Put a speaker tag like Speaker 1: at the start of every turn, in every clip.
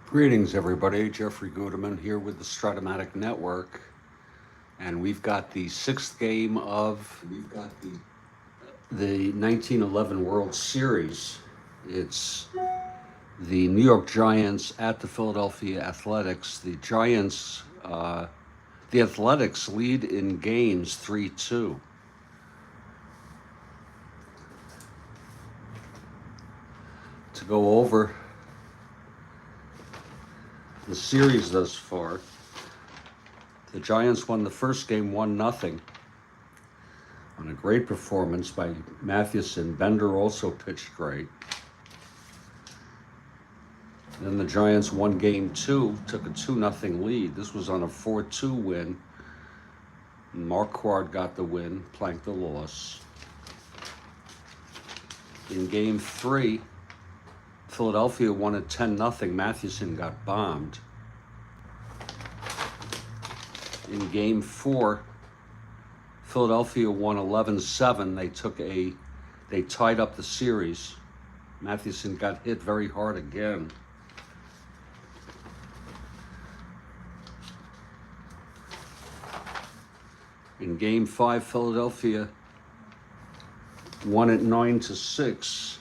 Speaker 1: Greetings, everybody. Jeffrey Guterman here with the Strat-O-Matic Network, and we've got the sixth game of the 1911 World Series. It's the New York Giants at the Philadelphia Athletics. The Athletics lead in games 3-2. To go over the series thus far, the Giants won the first game 1-0 on a great performance by Mathewson. Bender also pitched great. Then the Giants won game 2, took a 2-0 lead. This was on a 4-2 win. Marquardt got the win, Plank the loss. In game 3, Philadelphia won at 10-0. Mathewson got bombed. In game 4, Philadelphia won 11-7. They tied up the series. Mathewson got hit very hard again. In game 5, Philadelphia won at 9-6.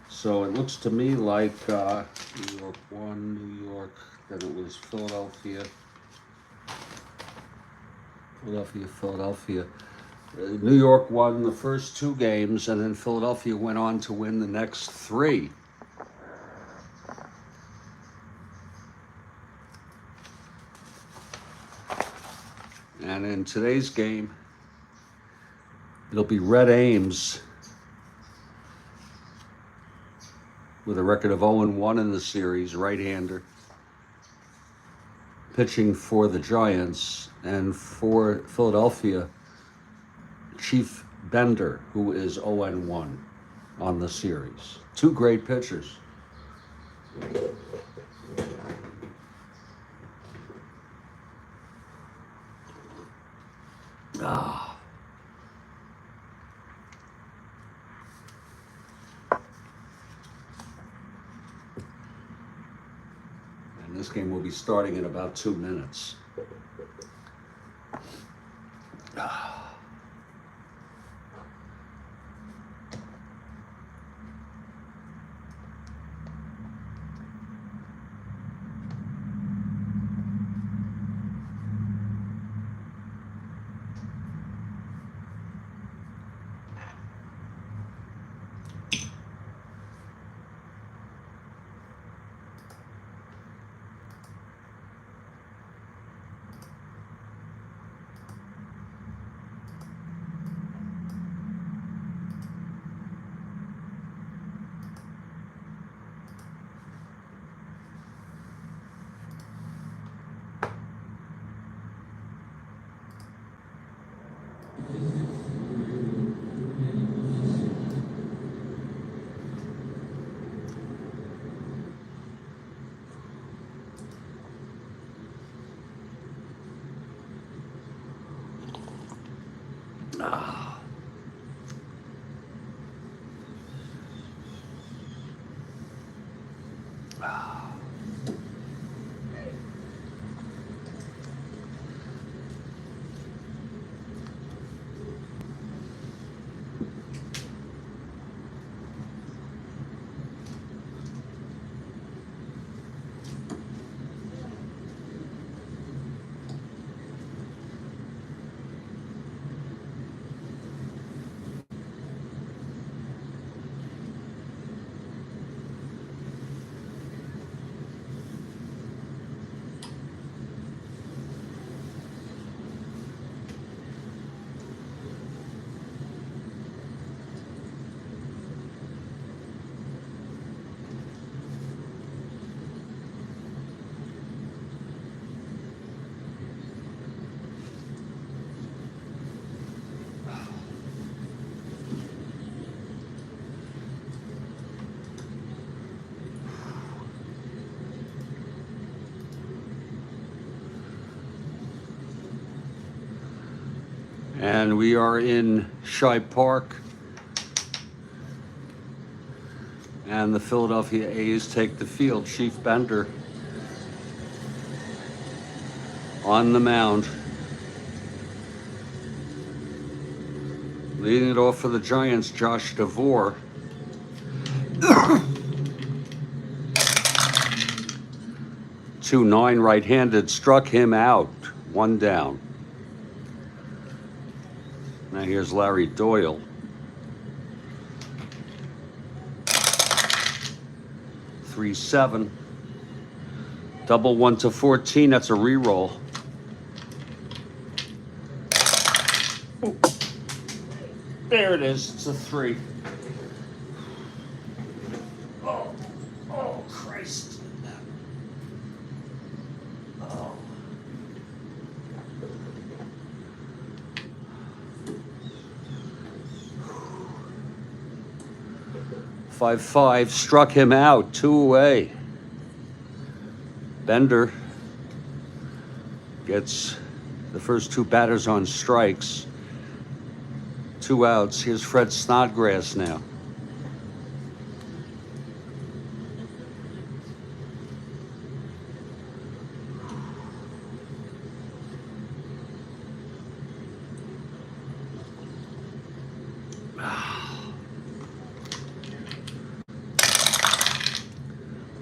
Speaker 1: So it looks to me like New York won, New York, then it was Philadelphia. New York won the first 2 games, and then Philadelphia went on to win the next 3. And in today's game, it'll be Red Ames with a record of 0-1 in the series, right-hander, pitching for the Giants, and for Philadelphia, Chief Bender, who is 0-1 on the series. 2 great pitchers. And this game will be starting in about 2 minutes. And we are in Shibe Park And the Philadelphia A's take the field. Chief Bender on the mound. Leading it off for the Giants, Josh DeVore. 2-9 right-handed, struck him out. 1 down. Now here's Larry Doyle. 3-7. Double 1 to 14. That's a reroll. Ooh. There it is. It's a 3. Oh, Christ. Oh. 5-5, struck him out, 2 away. Bender gets the first 2 batters on strikes. 2 outs. Here's Fred Snodgrass now.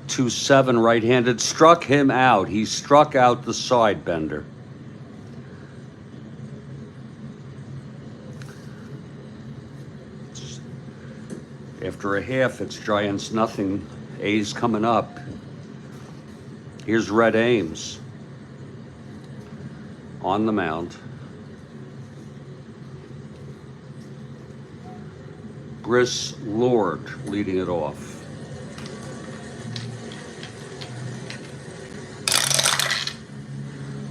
Speaker 1: Two 7 right-handed, struck him out. He struck out the side, Bender. After a half, it's Giants nothing. A's coming up. Here's Red Ames on the mound. Briss Lord leading it off.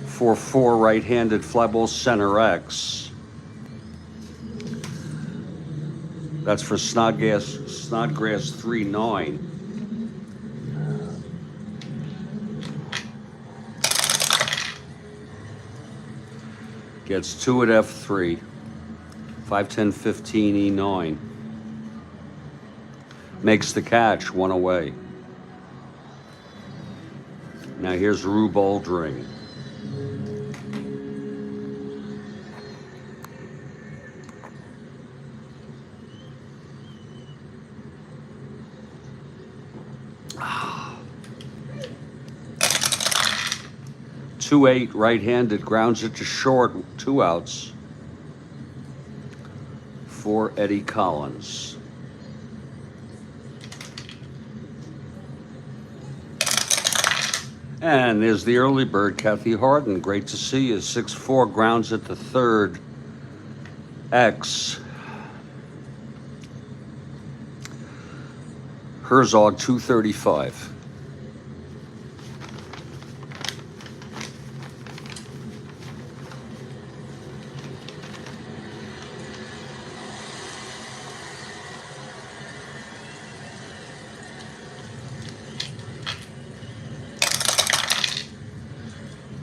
Speaker 1: 4-4 right-handed, fly ball center X. That's for Snodgrass 3-9. Gets 2 at F3. 5-10-15 E9. Makes the catch, 1 away. Now here's Rube Oldring. Two 8 right-handed, grounds it to short, 2 outs for Eddie Collins. And there's the early bird, Kathy Harden. Great to see you. 6-4, grounds at the third. X. Herzog, 235.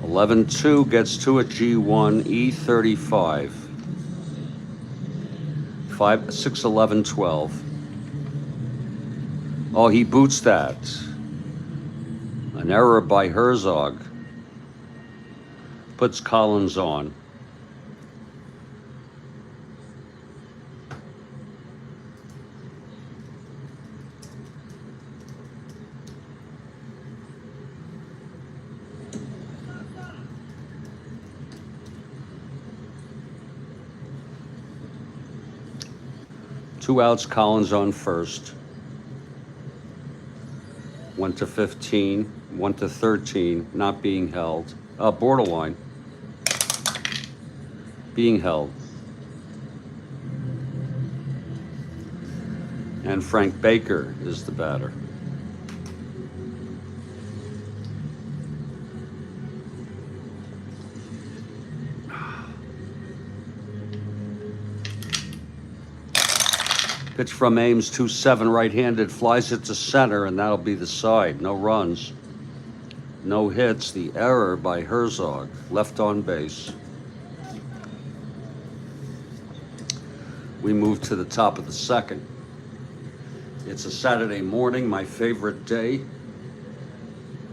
Speaker 1: Eleven 2 gets 2 at G1 E35. 6-11-12. Oh, he boots that. An error by Herzog. Puts Collins on. Two outs, Collins on first. 1 to 15, 1 to 13, not being held. Borderline. Being held. And Frank Baker is the batter. Pitch from Ames, 2-7 right-handed, flies it to center, and that'll be the side. No runs, no hits. The error by Herzog, left on base. We move to the top of the second. It's a Saturday morning, my favorite day,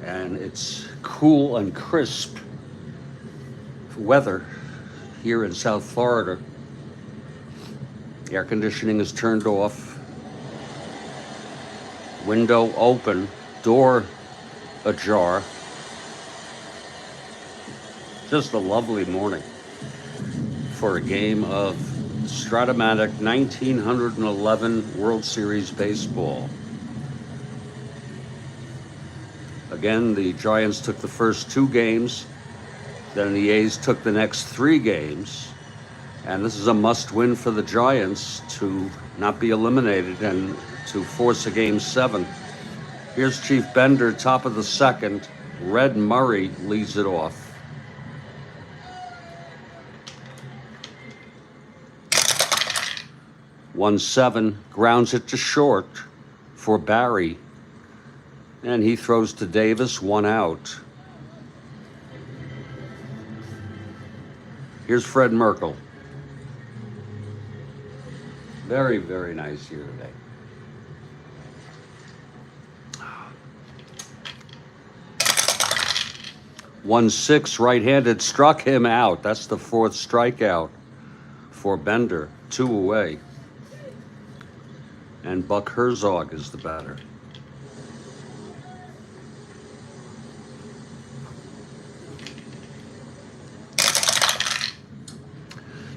Speaker 1: and it's cool and crisp weather here in South Florida. Air conditioning is turned off, window open, door ajar. Just a lovely morning for a game of Strat-O-Matic 1911 World Series Baseball. Again, the Giants took the first 2 games, then the A's took the next 3 games, and this is a must-win for the Giants to not be eliminated and to force a Game 7. Here's Chief Bender, top of the second. Red Murray leads it off. 1-7, grounds it to short for Barry, and he throws to Davis, 1 out. Here's Fred Merkle. Very, very nice here today. 1-6, right-handed, struck him out. That's the 4th strikeout for Bender, 2 away. And Buck Herzog is the batter.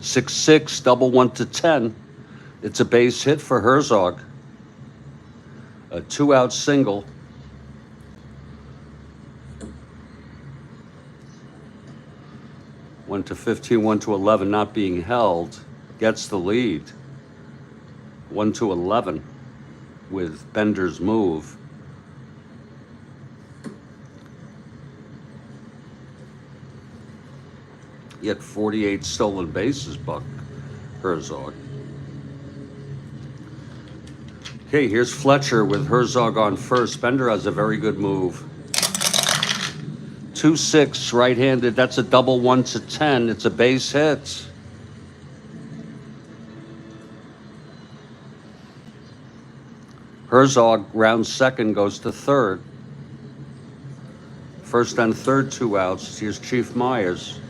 Speaker 1: 6-6, double 1 to 10. It's a base hit for Herzog. A 2-out single. Went to 15, 1 to 11, not being held. Gets the lead. 1 to 11 with Bender's move. He had 48 stolen bases, Buck Herzog. Okay, here's Fletcher with Herzog on first. Bender has a very good move. 2-6, right-handed. That's a double 1 to 10. It's a base hit. Herzog rounds second, goes to third. First and third, 2 outs. Here's Chief Myers.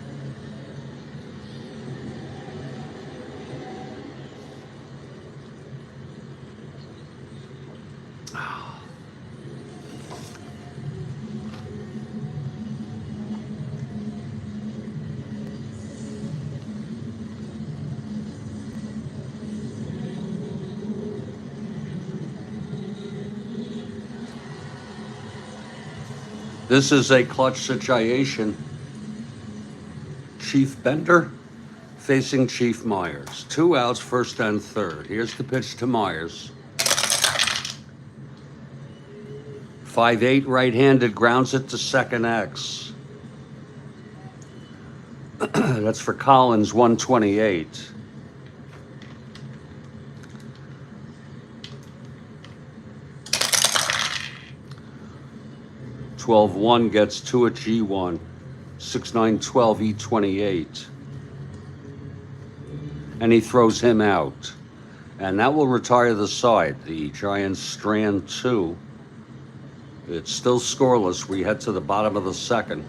Speaker 1: This is a clutch situation. Chief Bender facing Chief Myers. 2 outs, first and third. Here's the pitch to Myers. 5-8, right-handed, grounds it to second X. That's for Collins, 128. (12-1) gets to a G1. 6-9-12 E28. And he throws him out. And that will retire the side. The Giants strand 2. It's still scoreless. We head to the bottom of the second.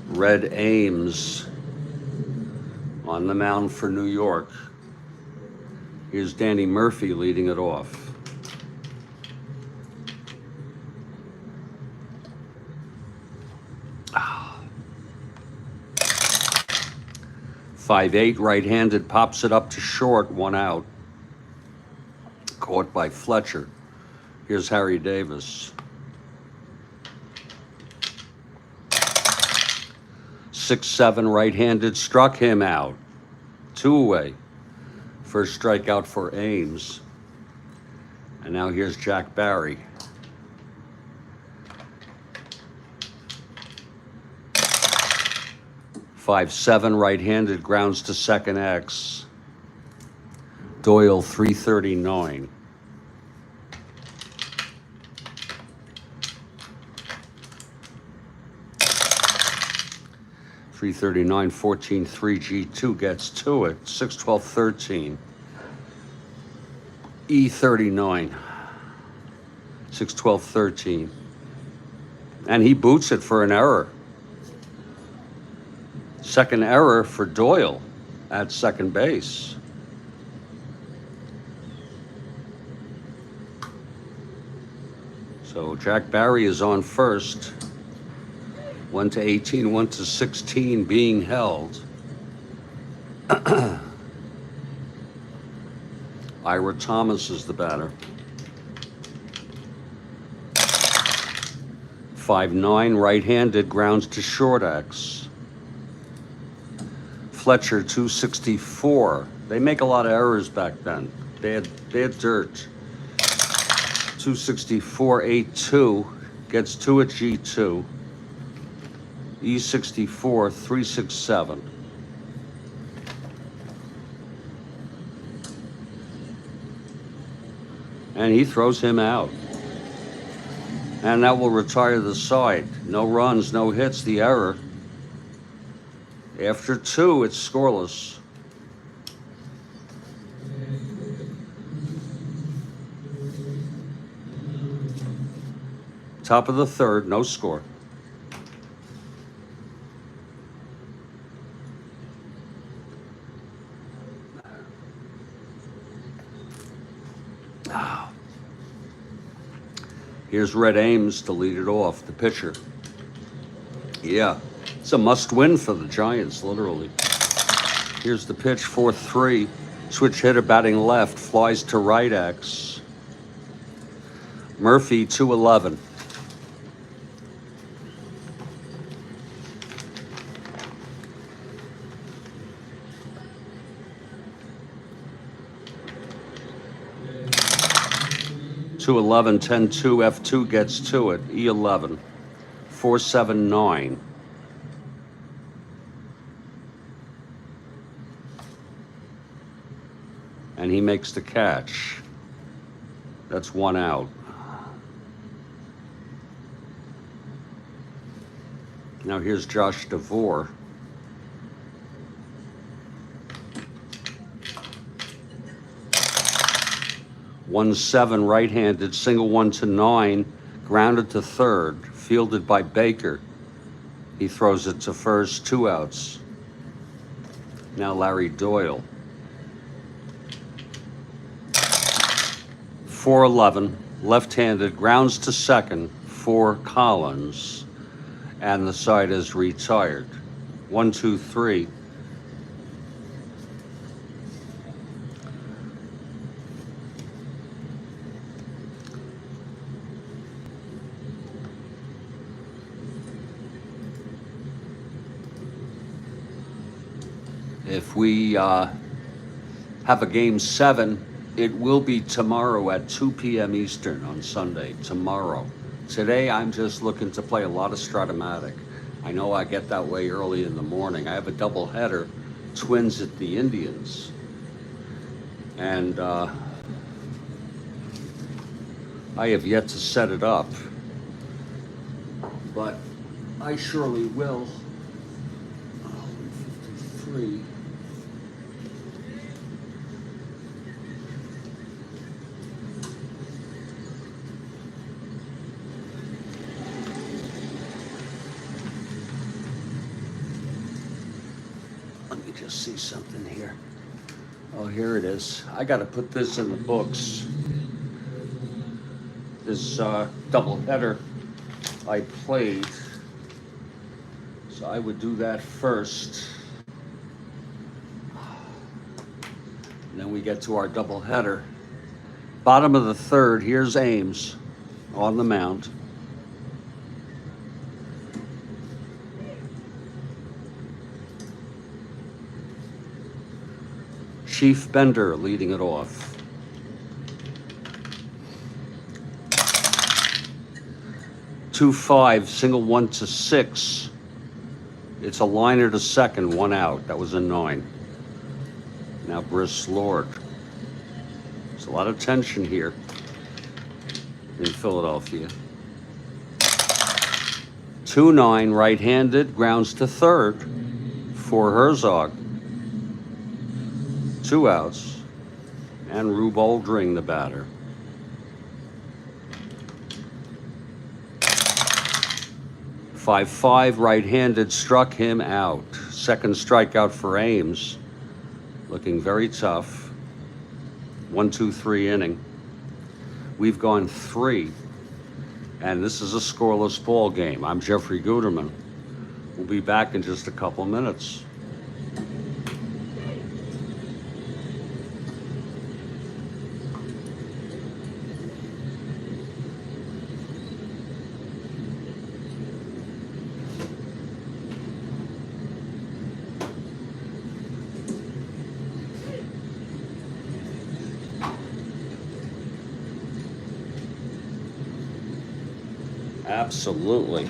Speaker 1: Red Ames on the mound for New York. Here's Danny Murphy leading it off. 5-8, right-handed, pops it up to short, 1 out. Caught by Fletcher. Here's Harry Davis. 6-7, right-handed, struck him out. 2 away. First strikeout for Ames. And now here's Jack Barry. 5-7, right-handed, grounds to second X. Doyle, 339. 339, 14, 3, G2 gets to it. 6, 12, 13. E39. 6, 12, 13. And he boots it for an error. Second error for Doyle at second base. So Jack Barry is on first. 1 to 18, 1 to 16 being held. Ira Thomas is the batter. 5-9, right-handed, grounds to short X. Fletcher, 264. They make a lot of errors back then. They had dirt. 264, 8-2, gets to at G2. E64, 367. And he throws him out. And that will retire the side. No runs, no hits, the error. After 2, it's scoreless. Top of the third, no score. Here's Red Ames to lead it off, the pitcher. Yeah, it's a must-win for the Giants, literally. Here's the pitch, 4-3. Switch hitter batting left, flies to right X. Murphy, 211. (211) 10-2 F2 gets to it. E11 4-7-9. And he makes the catch. That's 1 out. Now here's Josh DeVore. (1-7) right-handed, single 1 to 9, grounded to third, fielded by Baker. He throws it to first, 2 outs. Now Larry Doyle. 4-11, left-handed, grounds to second for Collins, and the side is retired. 1-2-3. If we have a game 7, it will be tomorrow at 2 p.m. Eastern on Sunday, tomorrow. Today, I'm just looking to play a lot of Strat-O-Matic. I know I get that way early in the morning. I have a doubleheader, Twins at the Indians. And I have yet to set it up, but I surely will. 153. Let me just see something here. Oh, here it is. I got to put this in the books. This doubleheader I played. So I would do that first. And then we get to our doubleheader. Bottom of the third, here's Ames on the mound. Chief Bender leading it off. Two 5, single 1 to 6. It's a liner to second, 1 out. That was a 9. Now Briss Lord. There's a lot of tension here in Philadelphia. 2-9, right-handed, grounds to third. for Herzog. 2 outs. And Rube Oldring, the batter. .55 right-handed struck him out. Second strikeout for Ames. Looking very tough. 1-2-3 inning. We've gone 3. And this is a scoreless ball game. I'm Jeffrey Guterman. We'll be back in just a couple minutes. Absolutely.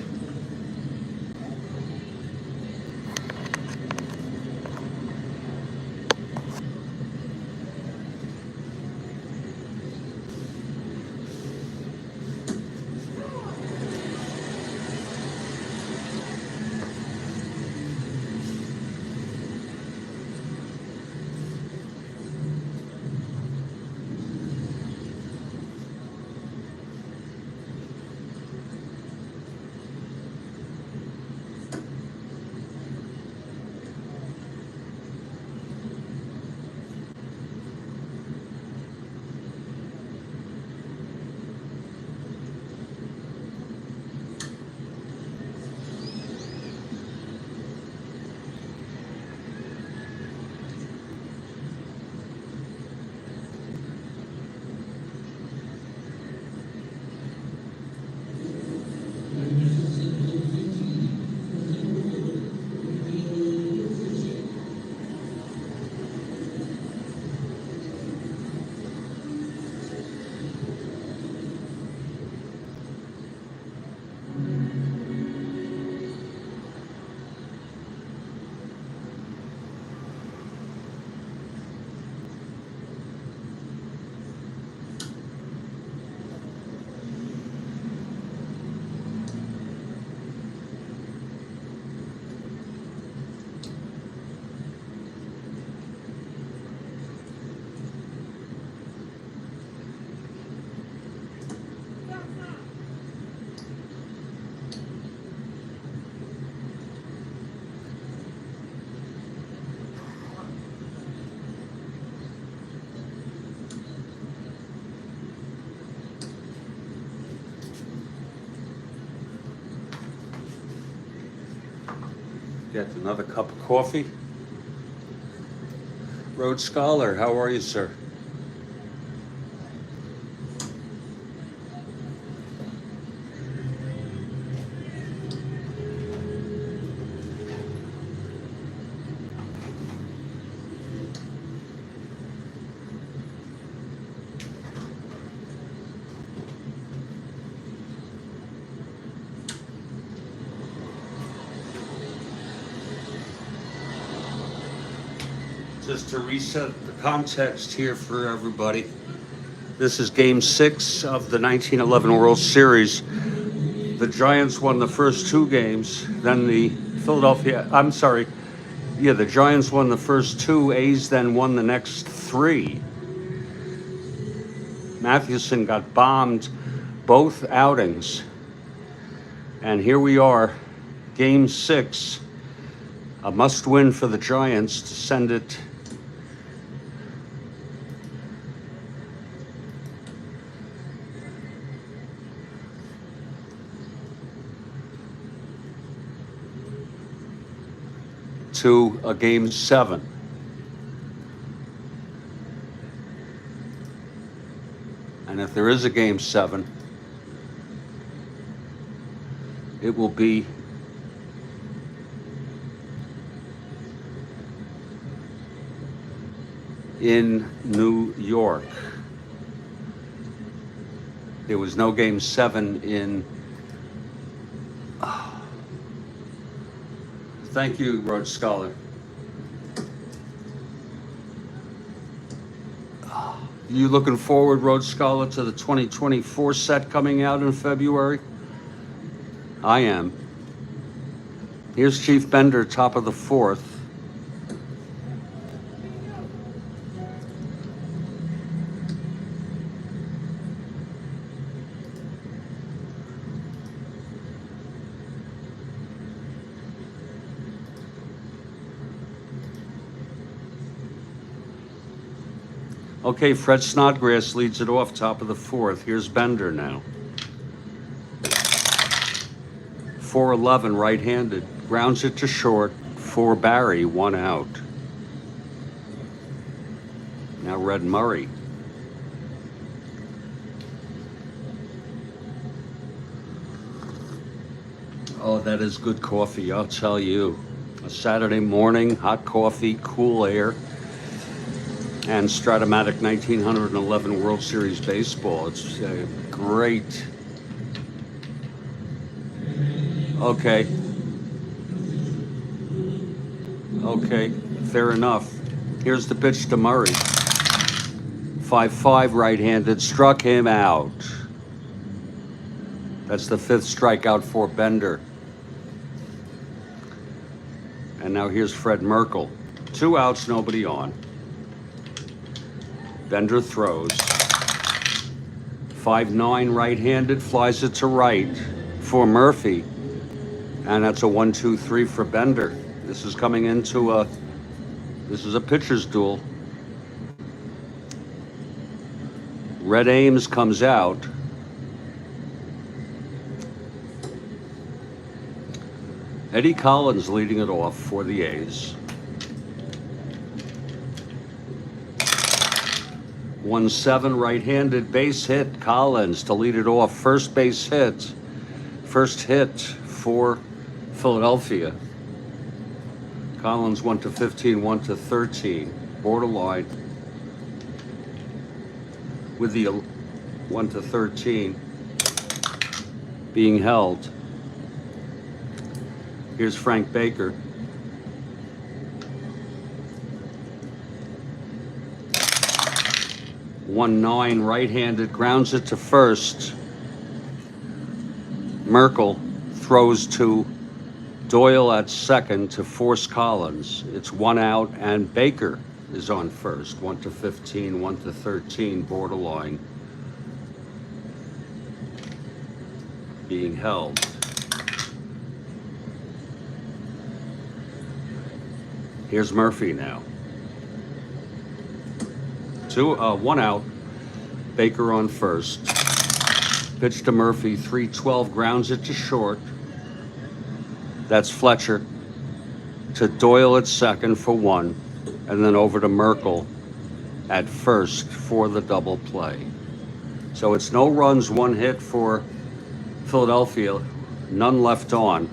Speaker 1: Get another cup of coffee. Rhodes Scholar, how are you, sir? Just to reset the context here for everybody. This is Game 6 of the 1911 World Series. The Giants won the first 2 games, then the Giants won the first 2, A's then won the next 3. Mathewson got bombed both outings. And here we are, Game 6, a must-win for the Giants to send it to a Game 7. And if there is a Game 7, it will be in New York. There was no Game 7 in... Thank you, Rhodes Scholar. You looking forward, Rhodes Scholar, to the 2024 set coming out in February? I am. Here's Chief Bender, top of the 4th. Okay, Fred Snodgrass leads it off, top of the fourth. Here's Bender now. 4-11, right-handed. Grounds it to short for Barry, 1 out. Now Red Murray. Oh, that is good coffee, I'll tell you. A Saturday morning, hot coffee, cool air, and Strat-O-Matic 1911 World Series Baseball. It's great. Okay. Okay, fair enough. Here's the pitch to Murray. 5-5 right-handed, struck him out. That's the 5th strikeout for Bender. And now here's Fred Merkle. 2 outs, nobody on. Bender throws. 5-9 right-handed, flies it to right for Murphy. And that's a 1-2-3 for Bender. This is coming into a pitcher's duel. Red Ames comes out. Eddie Collins leading it off for the A's. 1-7 right-handed, base hit, Collins to lead it off. First base hit. First hit for Philadelphia. Collins 1-15, 1-13. Borderline with the 1-13 being held. Here's Frank Baker. One 9 right-handed, grounds it to first. Merkle throws to Doyle at second to force Collins. It's 1 out, and Baker is on first. 1-15, 1-13, borderline being held. Here's Murphy now. 1 out. Baker on first. Pitch to Murphy, 3-12, grounds it to short. That's Fletcher to Doyle at second for 1, and then over to Merkle at first for the double play. So it's no runs, 1 hit for Philadelphia, none left on.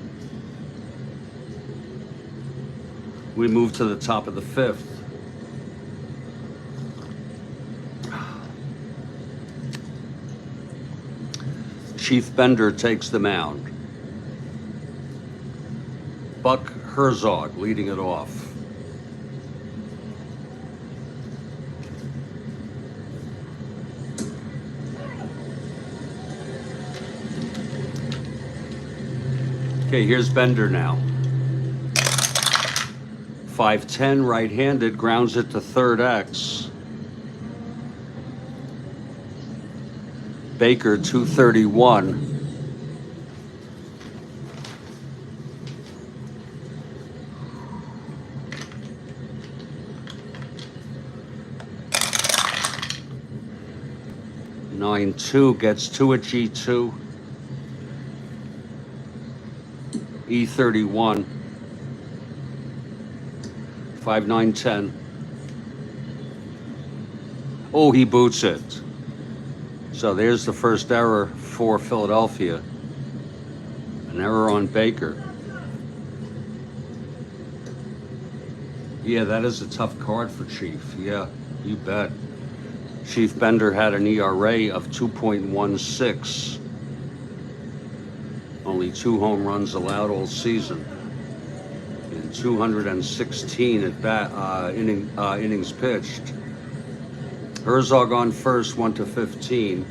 Speaker 1: We move to the top of the 5th. Chief Bender takes the mound. Buck Herzog leading it off. Okay, here's Bender now. 5-10 right-handed, grounds it to third X. Baker 231. (9-2) gets 2 at G2. E31. 5-9-10. Oh, he boots it. So there's the first error for Philadelphia. An error on Baker. Yeah, that is a tough card for Chief. Yeah, you bet. Chief Bender had an ERA of 2.16. Only 2 home runs allowed all season. And 216 at bat innings pitched. Herzog on first, 1-15,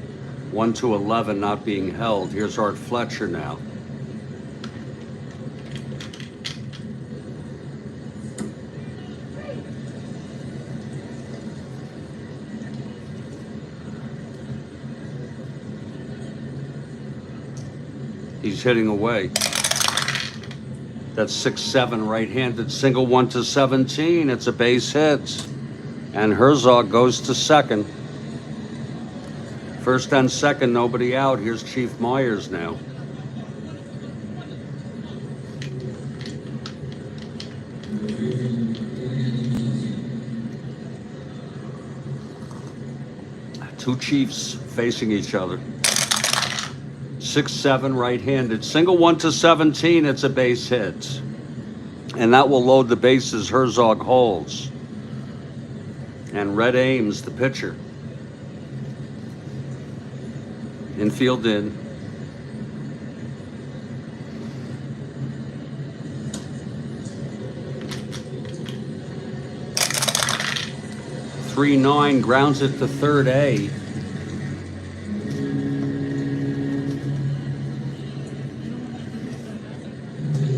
Speaker 1: 1-11 not being held. Here's Art Fletcher now. He's hitting away. That's 6-7 right-handed, single 1-17. It's a base hit. And Herzog goes to second. First and second, nobody out. Here's Chief Myers now. Two Chiefs facing each other. 6-7 right-handed. Single 1 to 17, it's a base hit. And that will load the bases Herzog holds. And Red Ames, the pitcher. Infield in. .39 grounds it to third A.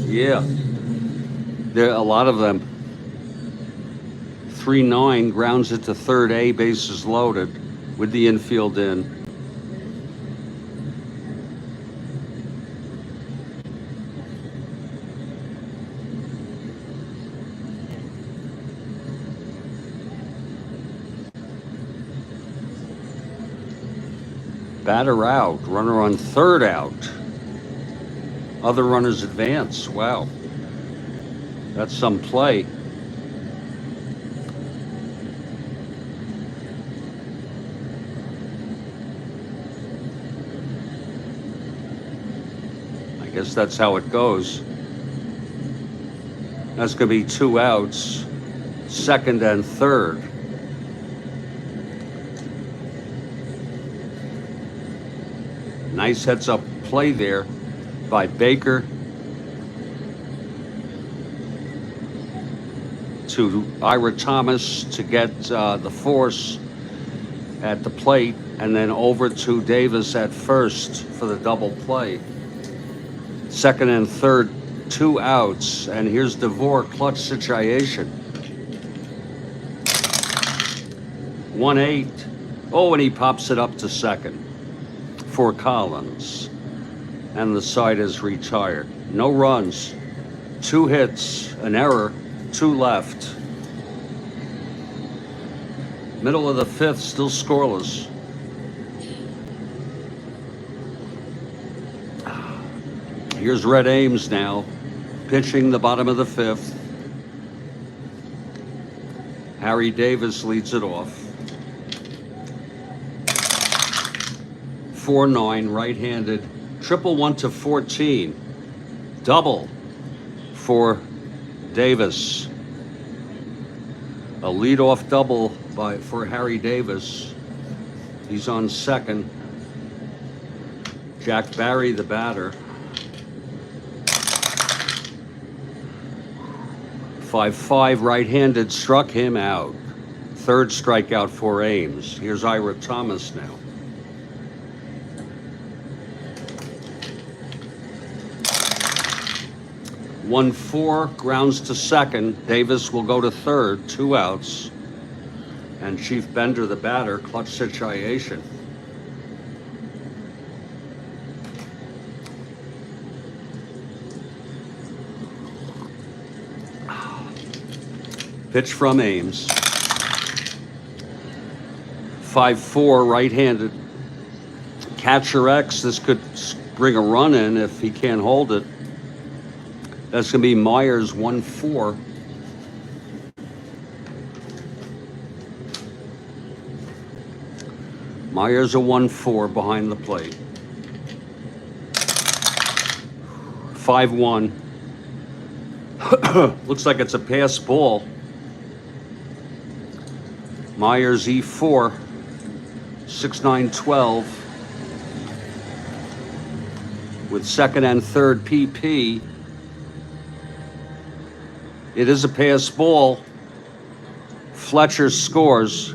Speaker 1: Yeah, there are a lot of them. 3-9 grounds it to third A, bases loaded with the infield in. Batter out, runner on third out. Other runners advance. Wow. That's some play. I guess that's how it goes. That's going to be 2 outs, second and third. Nice heads up play there by Baker to Ira Thomas to get the force at the plate, and then over to Davis at first for the double play. Second and third, 2 outs, and here's DeVore, clutch situation. 1-8. Oh, and he pops it up to second for Collins. And the side is retired. No runs, 2 hits, an error, 2 left. Middle of the 5th, still scoreless. Here's Red Ames now, pitching the bottom of the 5th. Harry Davis leads it off. 4-9, right-handed. Triple 1 to 14. Double for Davis. A leadoff double for Harry Davis. He's on second. Jack Barry, the batter. 5-5, right-handed, struck him out. Third strikeout for Ames. Here's Ira Thomas now. 1-4, grounds to second. Davis will go to third, 2 outs. And Chief Bender, the batter, clutch situation. Pitch from Ames. 5-4, right-handed. Catcher X, this could bring a run in if he can't hold it. That's going to be Myers, 1-4. Myers a 1-4 behind the plate. 5-1. Looks like it's a pass ball. Myers E4. 6-9-12. With second and third PP. It is a pass ball. Fletcher scores.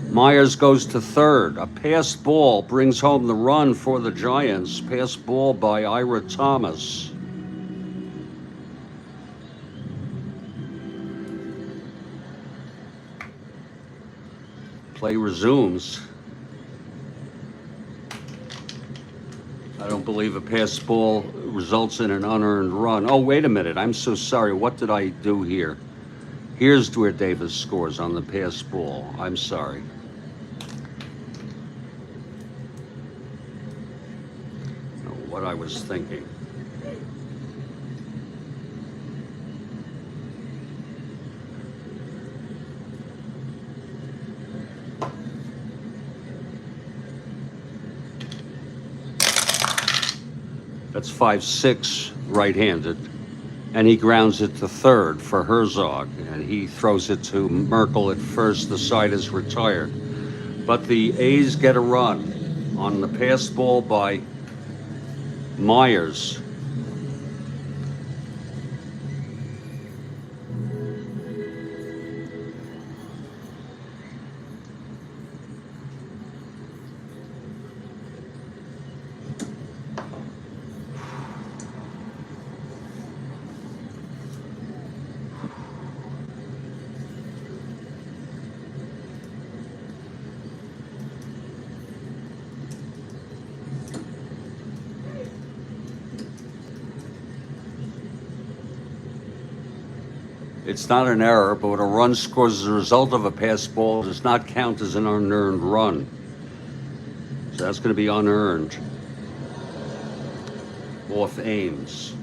Speaker 1: Myers goes to third. A pass ball brings home the run for the Giants. Pass ball by Ira Thomas. Play resumes. I don't believe a pass ball results in an unearned run. Oh, wait a minute. I'm so sorry. What did I do here? Here's where Davis scores on the pass ball. I'm sorry. What I was thinking. That's 5-6 right-handed. And he grounds it to third for Herzog. And he throws it to Merkel at first. The side is retired. But the A's get a run on the pass ball by Myers. It's not an error, but when a run scores as a result of a pass ball, it does not count as an unearned run. So that's going to be unearned off Ames.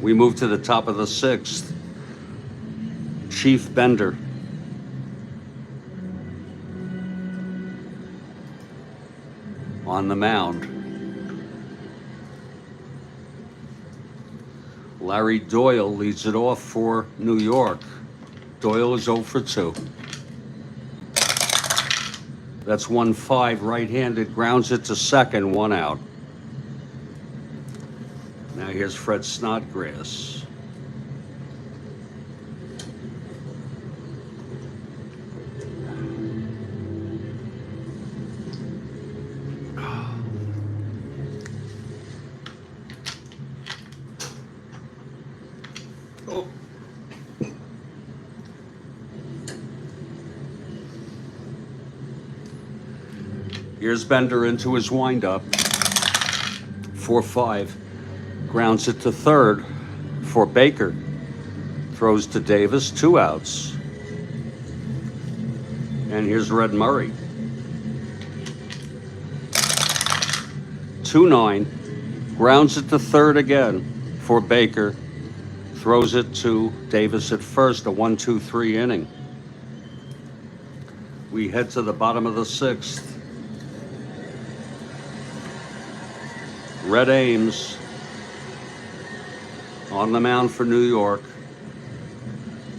Speaker 1: We move to the top of the sixth. Chief Bender. On the mound. Larry Doyle leads it off for New York. Doyle is 0 for 2. That's 1-5 right-handed, grounds it to second, 1 out. Now here's Fred Snodgrass. Here's Bender into his windup. 4-5. Grounds it to third for Baker. Throws to Davis, 2 outs. And here's Red Murray. 2-9. Grounds it to third again for Baker. Throws it to Davis at first, a 1-2-3 inning. We head to the bottom of the sixth. Red Ames on the mound for New York.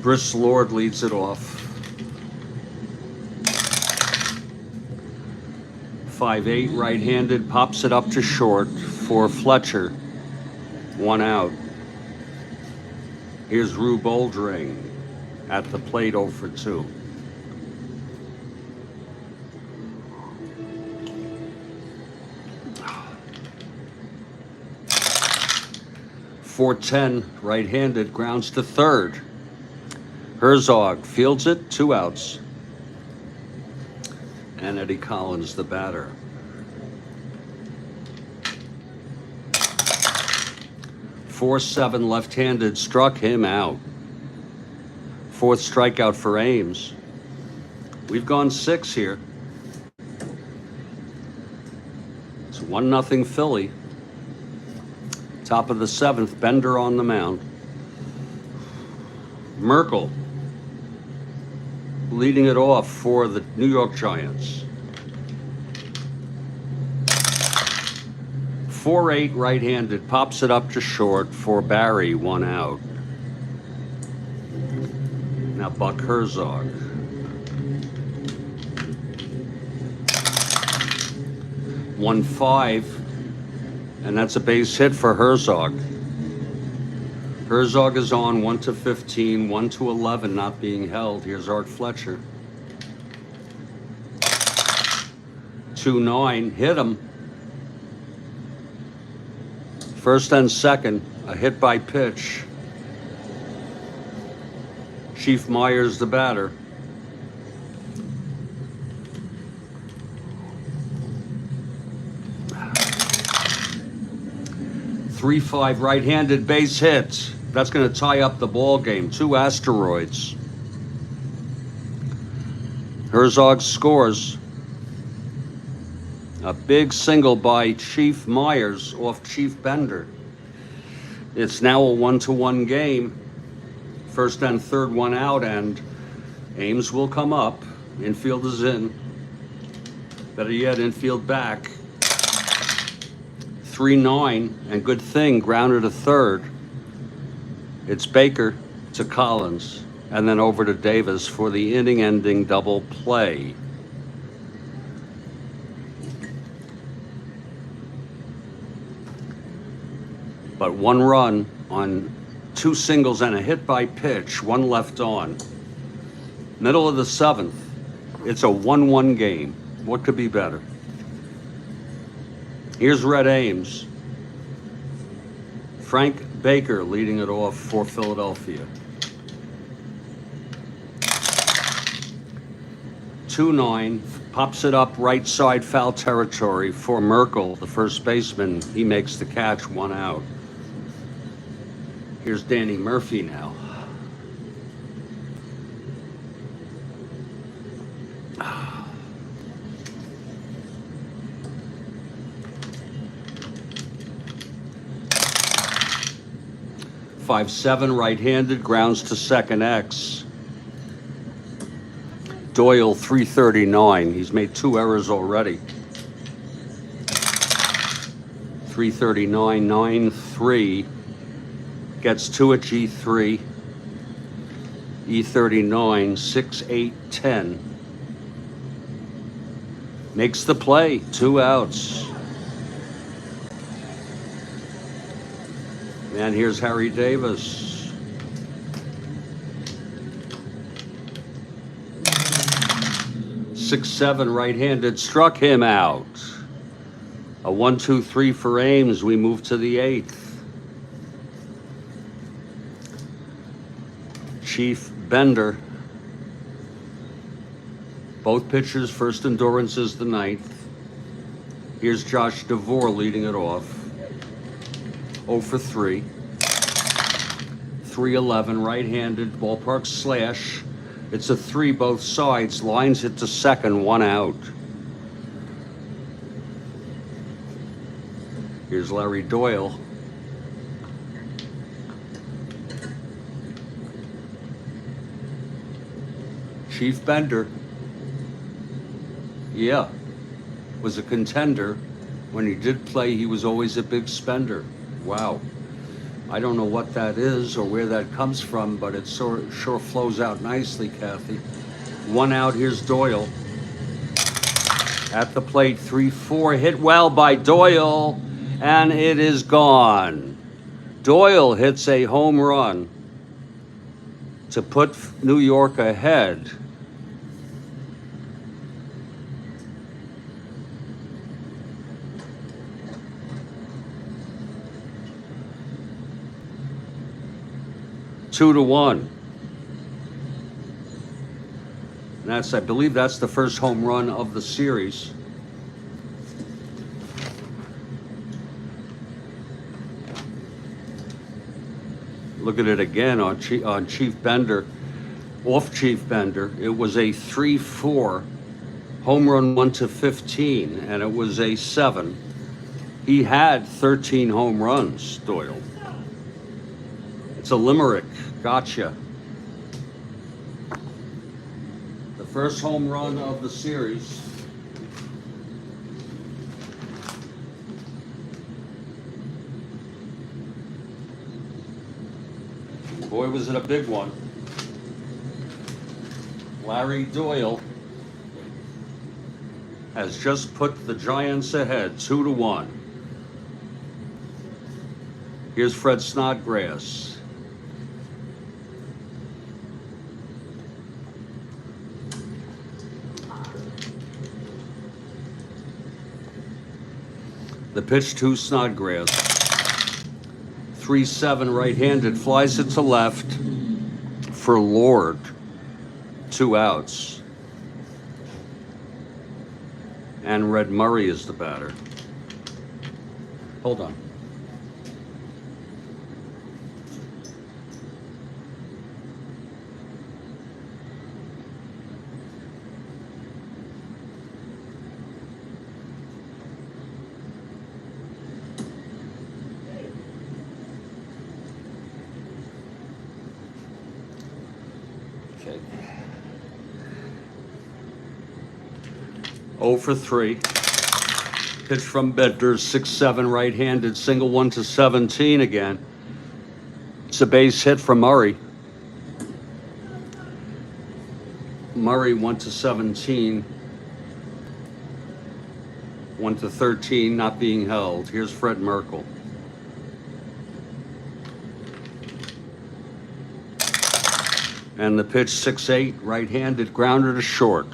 Speaker 1: Briss Lord leads it off. 5-8 right-handed, pops it up to short for Fletcher. 1 out. Here's Rube Oldring at the plate, 0 for 2. .410 right-handed, grounds to third. Herzog fields it, 2 outs. And Eddie Collins, the batter. 4-7 left-handed, struck him out. 4th strikeout for Ames. We've gone 6 here. It's 1-0 Philly. Top of the 7th, Bender on the mound. Merkel leading it off for the New York Giants. 4-8 right-handed, pops it up to short for Barry, 1 out. Now Buck Herzog. 1-5. And that's a base hit for Herzog. Herzog is on 1-15, 1-11 not being held. Here's Art Fletcher. 2-9, hit him. First and second, a hit by pitch. Chief Myers, the batter. 3-5 right-handed base hit. That's going to tie up the ball game. 2 asteroids. Herzog scores. A big single by Chief Myers off Chief Bender. It's now a 1-1 game. First and third one out, and Ames will come up. Infield is in. Better yet, infield back. 3-9, and good thing, grounded to third. It's Baker to Collins, and then over to Davis for the inning-ending double play. But 1 run on 2 singles and a hit by pitch, 1 left on. Middle of the 7th, it's a 1-1 game. What could be better? Here's Red Ames. Frank Baker leading it off for Philadelphia. 2-9, pops it up right side foul territory for Merkel, the first baseman. He makes the catch, 1 out. Here's Danny Murphy now. .57 right-handed, grounds to second X. Doyle 339. He's made 2 errors already. 339, 9-3. Gets 2 at G3. E39, 6-8-10. Makes the play, 2 outs. And here's Harry Davis. .67 right-handed, struck him out. A 1-2-3 for Ames. We move to the 8th. Chief Bender. Both pitchers, first endurance is the 9th. Here's Josh DeVore leading it off. 0 for 3. 3-11, right-handed, ballpark slash. It's a 3 both sides. Lines it to second, 1 out. Here's Larry Doyle. Chief Bender. Yeah, was a contender. When he did play, he was always a big spender. Wow. I don't know what that is or where that comes from, but it sure flows out nicely, Kathy. 1 out, here's Doyle. At the plate, 3-4, hit well by Doyle, and it is gone. Doyle hits a home run to put New York ahead. Two to 1. I believe that's the first home run of the series. Look at it again on Chief Bender, off Chief Bender. It was a 3-4 home run 1-15, and it was a 7. He had 13 home runs, Doyle. It's a limerick. Gotcha. The first home run of the series. Boy, was it a big one. Larry Doyle has just put the Giants ahead, 2-1. Here's Fred Snodgrass. The pitch to Snodgrass. 3-7 right-handed, flies it to left for Lord. 2 outs. And Red Murray is the batter. Hold on. Okay. 0 for 3. Pitch from Bender, 6-7 right-handed, single 1 to 17 again. It's a base hit from Murray. Murray 1 to 17. 1 to 13, not being held. Here's Fred Merkel. And the pitch 6-8, right-handed, grounder to short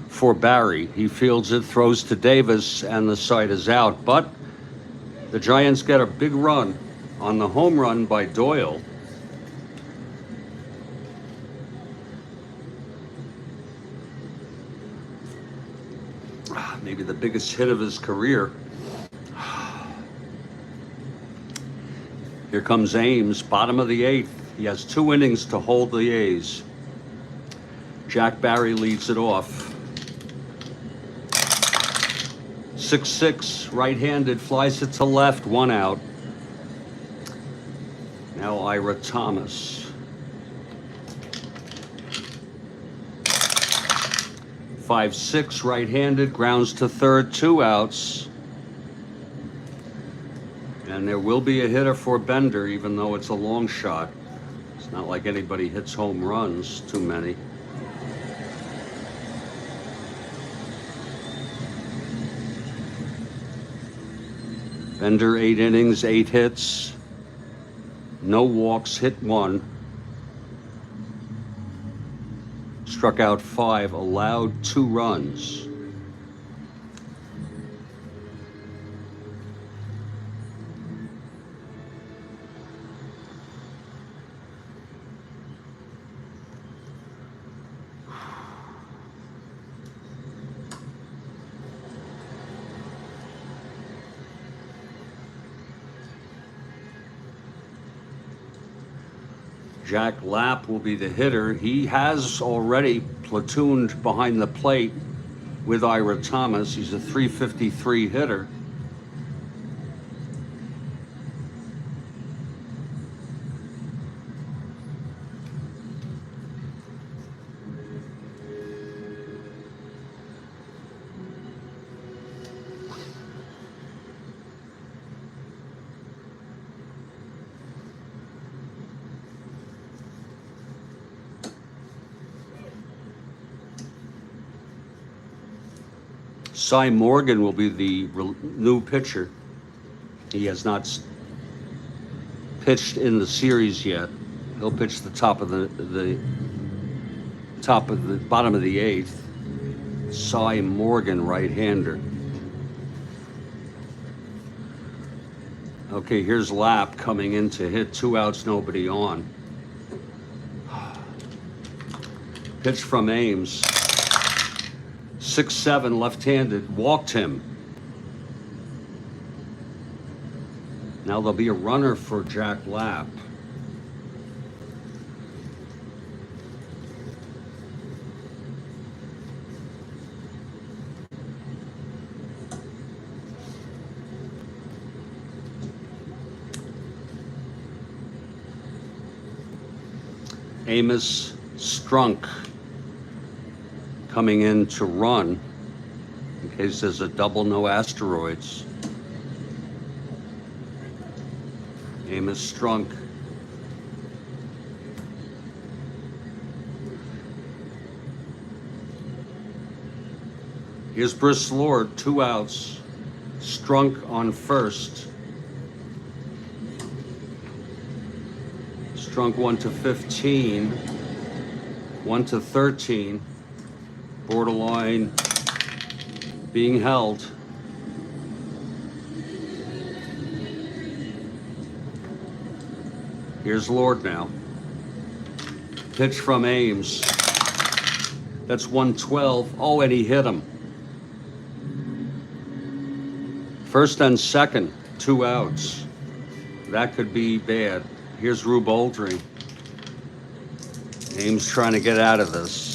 Speaker 1: for Barry. He fields it, throws to Davis, and the side is out. But the Giants get a big run on the home run by Doyle. Maybe the biggest hit of his career. Here comes Ames, bottom of the 8th. He has 2 innings to hold the A's. Jack Barry leads it off. 6-6, right-handed, flies it to left, 1 out. Now Ira Thomas. 5-6, right-handed, grounds to third, 2 outs. And there will be a hitter for Bender, even though it's a long shot. It's not like anybody hits home runs, too many. Bender, 8 innings, 8 hits. No walks, hit 1. Struck out 5, allowed 2 runs. Jack Lapp will be the hitter. He has already platooned behind the plate with Ira Thomas. He's a .353 hitter. Cy Morgan will be the new pitcher. He has not pitched in the series yet. He'll pitch the bottom of the 8th. Cy Morgan, right-hander. Okay, here's Lapp coming in to hit, 2 outs, nobody on. Pitch from Ames. 6-7, left-handed, walked him. Now there'll be a runner for Jack Lapp. Amos Strunk coming in to run in case there's a double, no asteroids. Amos Strunk. Here's Briss Lord, 2 outs. Strunk on first. Strunk 1 to 15. 1 to 13. Borderline being held. Here's Lord now. Pitch from Ames. That's 112. Oh, and he hit him. First and second, 2 outs. That could be bad. Here's Rube Oldring. Ames trying to get out of this.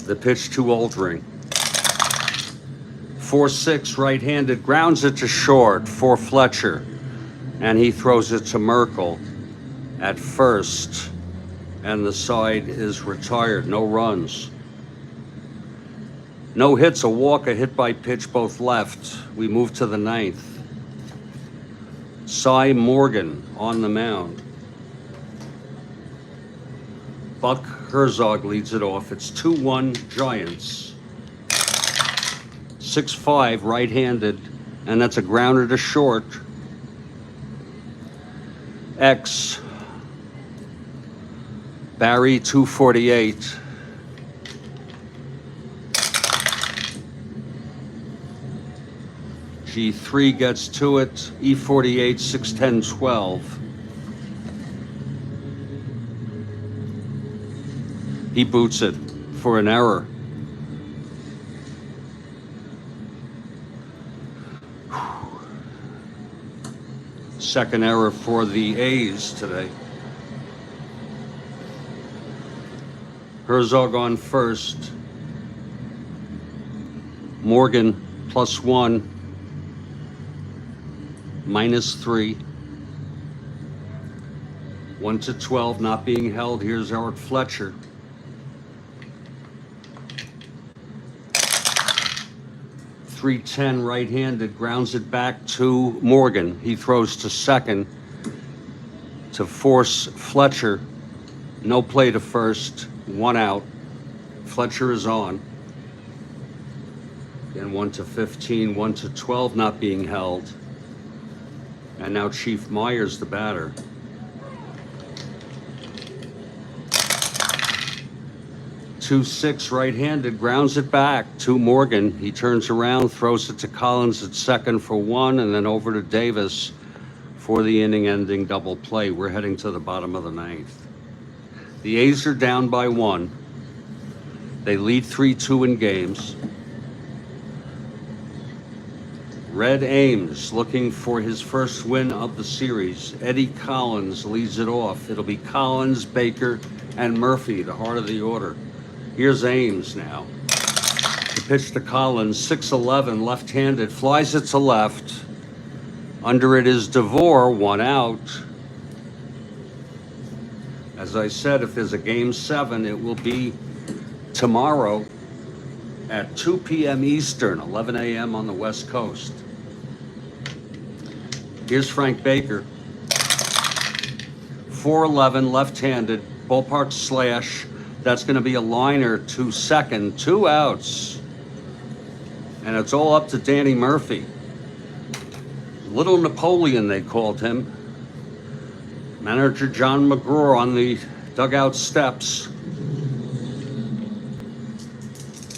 Speaker 1: The pitch to Oldring. 4-6, right-handed, grounds it to short for Fletcher. And he throws it to Merkel at first. and the side is retired. No runs. No hits, a walk, a hit by pitch, both left. We move to the ninth. Cy Morgan on the mound. Buck Herzog leads it off. It's 2-1 Giants. 6-5 right-handed, and that's a grounder to short. X. Barry 248. G3 gets to it. E48 610-12. He boots it for an error. Second error for the A's today. Herzog on first. Morgan +1, -3. 1-12 not being held. Here's Eric Fletcher. .310 right-handed, grounds it back to Morgan. He throws to second to force Fletcher. No play to first, 1 out. Fletcher is on. Again, 1-15, 1-12 not being held. And now Chief Myers, the batter. 2-6 right-handed, grounds it back to Morgan. He turns around, throws it to Collins at second for 1, and then over to Davis for the inning-ending double play. We're heading to the bottom of the ninth. The A's are down by 1. They lead 3-2 in games. Red Ames looking for his first win of the series. Eddie Collins leads it off. It'll be Collins, Baker, and Murphy, the heart of the order. Here's Ames now. The pitch to Collins, 6-11, left-handed, flies it to left. Under it is DeVore, 1 out. As I said, if there's a game 7, it will be tomorrow at 2 p.m. Eastern, 11 a.m. on the West Coast. Here's Frank Baker. 4-11, left-handed, ballpark slash. That's going to be a liner to second, 2 outs. And it's all up to Danny Murphy. Little Napoleon, they called him. Manager John McGraw on the dugout steps.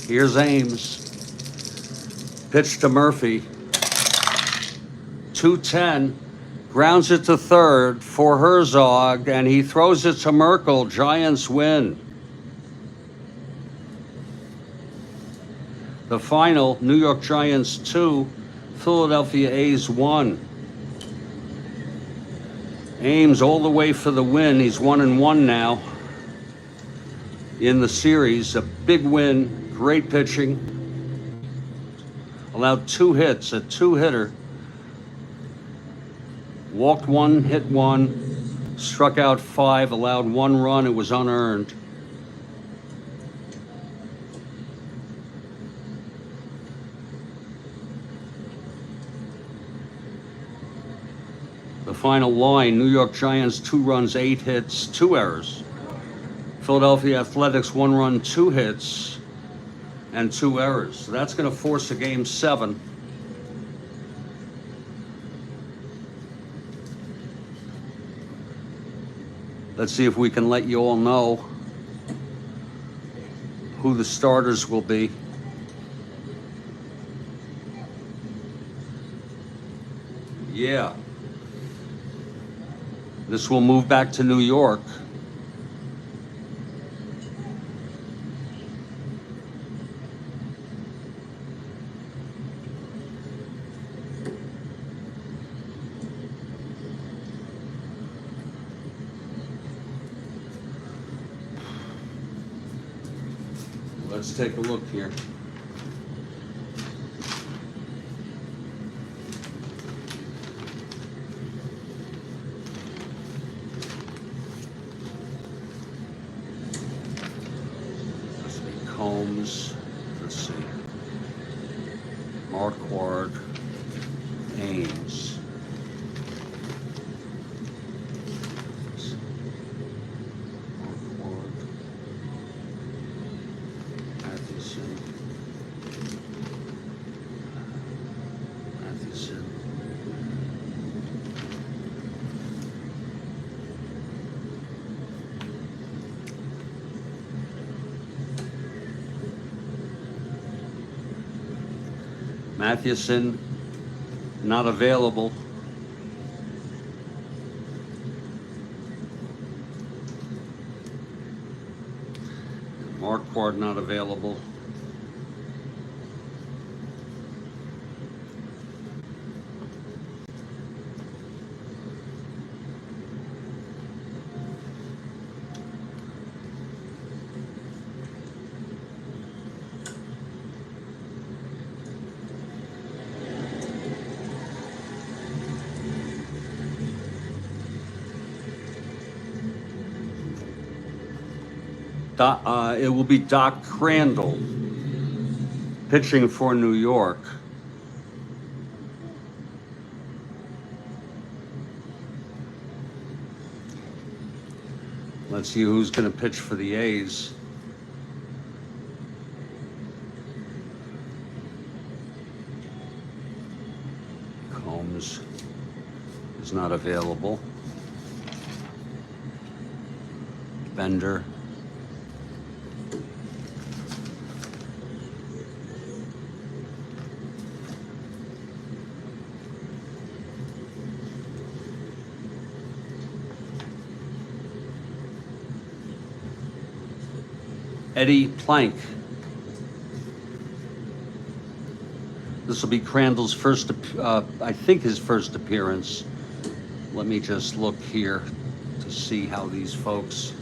Speaker 1: Here's Ames. Pitch to Murphy. 2-10. Grounds it to third for Herzog, and he throws it to Merkel. Giants win. The final, New York Giants 2, Philadelphia A's 1. Ames all the way for the win. He's 1-1 now in the series. A big win, great pitching. Allowed 2 hits, a 2-hitter. Walked 1, hit 1, struck out 5, allowed 1 run. It was unearned. The final line, New York Giants 2 runs, 8 hits, 2 errors. Philadelphia Athletics 1 run, 2 hits, and 2 errors. So that's going to force a game 7. Let's see if we can let you all know who the starters will be. Yeah. This will move back to New York. Let's take a look here. Ames, let's see, Marquard, Ames. Marquard, Matheson, Matheson. Matheson, not available. Marquard, not available. It will be Doc Crandall pitching for New York. Let's see who's going to pitch for the A's. Combs is not available. Bender. Eddie Plank. This will be Crandall's first, I think his first appearance. Let me just look here to see how these folks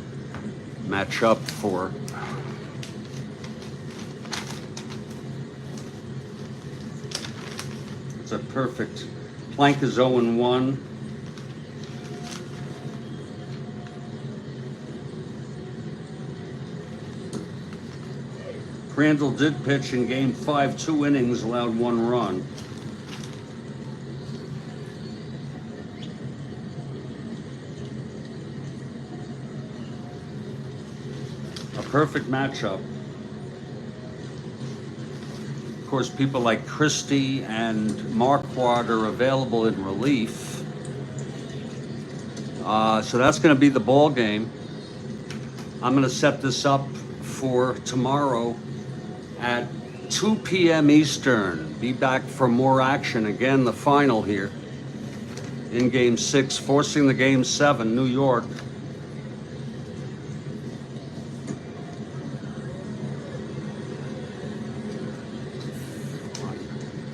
Speaker 1: match up for. It's a perfect. Plank is 0-1. Crandall did pitch in Game 5, 2 innings, allowed 1 run. A perfect matchup. Of course, people like Christie and Marquard are available in relief. So that's going to be the ball game. I'm going to set this up for tomorrow at 2 p.m. Eastern. Be back for more action. Again, the final here in Game 6, forcing the Game 7, New York.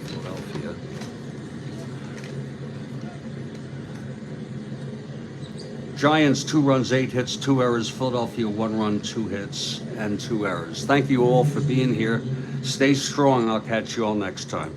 Speaker 1: Philadelphia. Giants 2 runs, 8 hits, 2 errors. Philadelphia 1 run, 2 hits, and 2 errors. Thank you all for being here. Stay strong. I'll catch you all next time.